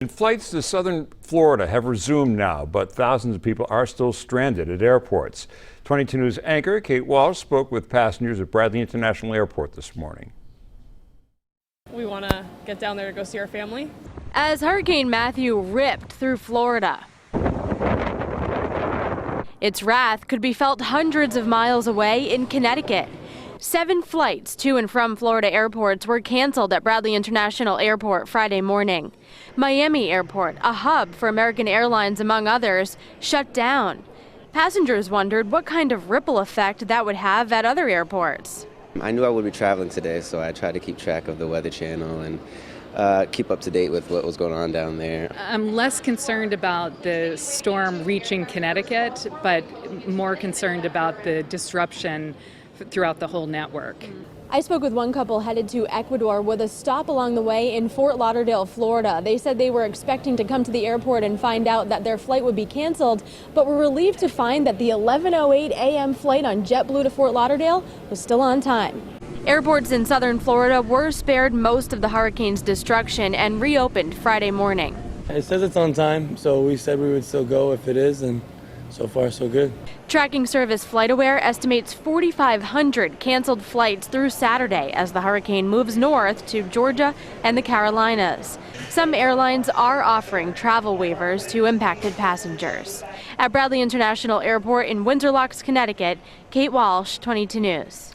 And flights to southern Florida have resumed now, but thousands of people are still stranded at airports. 22 News anchor Kate Walsh spoke with passengers at Bradley International Airport this morning. We want to get down there to go see our family. As Hurricane Matthew ripped through Florida, its wrath could be felt hundreds of miles away in Connecticut. 7 flights to and from Florida airports were canceled at Bradley International Airport Friday morning. Miami Airport, a hub for American Airlines among others, shut down. Passengers wondered what kind of ripple effect that would have at other airports. I knew I would be traveling today, so I tried to keep track of the Weather Channel and keep up to date with what was going on down there. I'm less concerned about the storm reaching Connecticut, but more concerned about the disruption throughout the whole network. I spoke with one couple headed to Ecuador with a stop along the way in Fort Lauderdale, Florida. They said they were expecting to come to the airport and find out that their flight would be canceled, but were relieved to find that the 11:08 a.m. flight on JetBlue to Fort Lauderdale was still on time. Airports in southern Florida were spared most of the hurricane's destruction and reopened Friday morning. It says it's on time, so we said we would still go if it is, and so far so good. Tracking service FlightAware estimates 4,500 canceled flights through Saturday as the hurricane moves north to Georgia and the Carolinas. Some airlines are offering travel waivers to impacted passengers. At Bradley International Airport in Windsor Locks, Connecticut, Kate Walsh, 22 News.